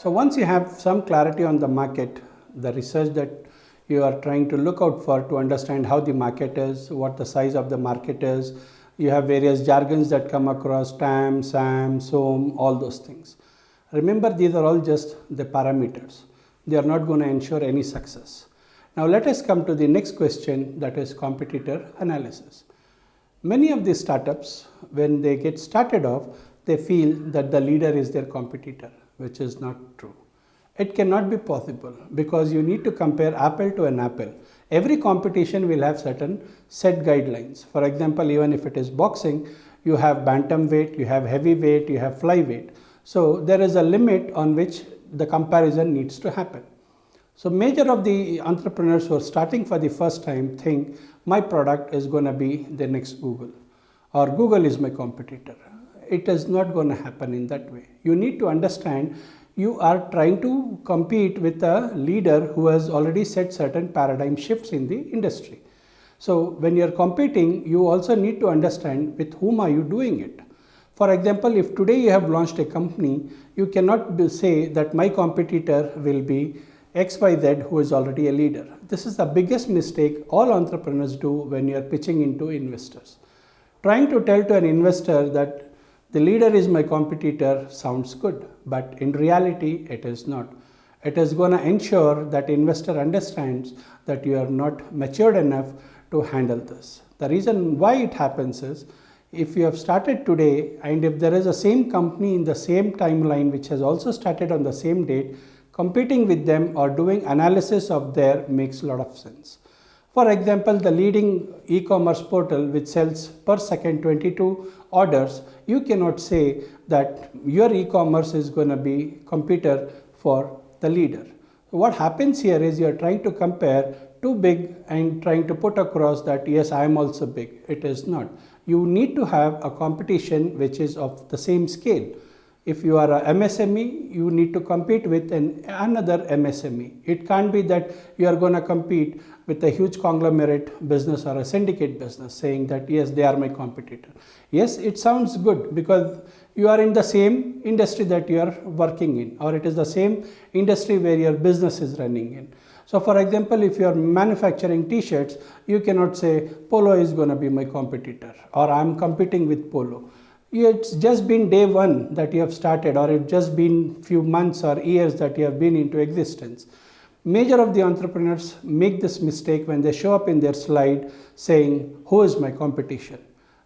So once you have some clarity on the market, the research that you are trying to look out for to understand how the market is, what the size of the market is, you have various jargons that come across, TAM, SAM, SOM, all those things. Remember, these are all just the parameters. They are not going to ensure any success. Now let us come to the next question, that is competitor analysis. Many of these startups, when they get started off, they feel that the leader is their competitor, which is not true. It cannot be possible because you need to compare apple to an apple. Every competition will have certain set guidelines. For example, even if it is boxing, you have bantamweight, you have heavyweight, you have flyweight. So there is a limit on which the comparison needs to happen. So major of the entrepreneurs who are starting for the first time think my product is going to be the next Google, or Google is my competitor. It is not going to happen in that way. You need to understand you are trying to compete with a leader who has already set certain paradigm shifts in the industry. So when you are competing, you also need to understand with whom are you doing it. For example, if today you have launched a company, you cannot say that my competitor will be XYZ who is already a leader. This is the biggest mistake all entrepreneurs do when you are pitching into investors. Trying to tell to an investor that the leader is my competitor sounds good, but in reality it is not. It is going to ensure that investor understands that you are not matured enough to handle this. The reason why it happens is, if you have started today and if there is a same company in the same timeline which has also started on the same date, competing with them or doing analysis of their makes a lot of sense. For example, the leading e-commerce portal which sells per second 22 orders, you cannot say that your e-commerce is going to be competitor for the leader. What happens here is you are trying to compare too big and trying to put across that yes, I am also big. It is not. You need to have a competition which is of the same scale. If you are a MSME, you need to compete with another MSME. It can't be that you are going to compete with a huge conglomerate business or a syndicate business saying that yes, they are my competitor. Yes, it sounds good because you are in the same industry that you are working in, or it is the same industry where your business is running in. So for example, if you are manufacturing t-shirts, you cannot say Polo is going to be my competitor or I am competing with Polo. It's just been day one that you have started, or it's just been few months or years that you have been into existence. Major of the entrepreneurs make this mistake when they show up in their slide saying, who is my competition?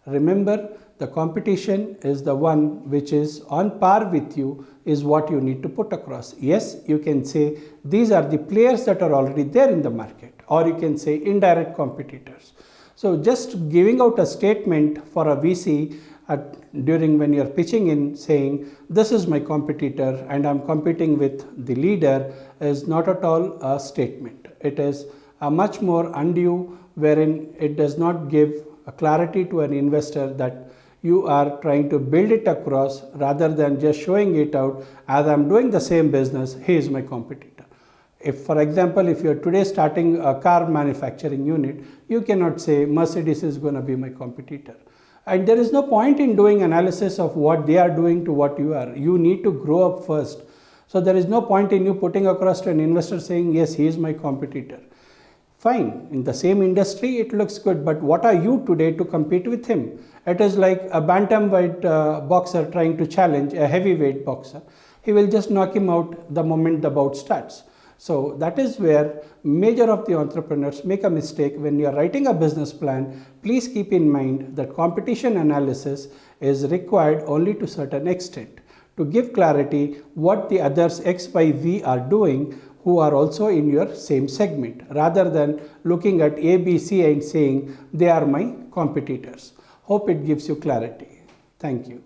Remember, the competition is the one which is on par with you is what you need to put across. Yes, you can say these are the players that are already there in the market, or you can say indirect competitors. So just giving out a statement for a VC during when you are pitching in saying this is my competitor and I am competing with the leader is not at all a statement. It is a much more undue wherein it does not give a clarity to an investor that you are trying to build it across rather than just showing it out as I am doing the same business, he is my competitor. If for example, if you are today starting a car manufacturing unit, you cannot say Mercedes is going to be my competitor. And there is no point in doing analysis of what they are doing to what you are. You need to grow up first. So there is no point in you putting across to an investor saying, yes, he is my competitor. Fine, in the same industry, it looks good, but what are you today to compete with him? It is like a bantamweight boxer trying to challenge a heavyweight boxer. He will just knock him out the moment the bout starts. So that is where major of the entrepreneurs make a mistake. When you are writing a business plan, please keep in mind that competition analysis is required only to a certain extent to give clarity what the others X, Y, Z are doing who are also in your same segment, rather than looking at A, B, C and saying they are my competitors. Hope it gives you clarity. Thank you.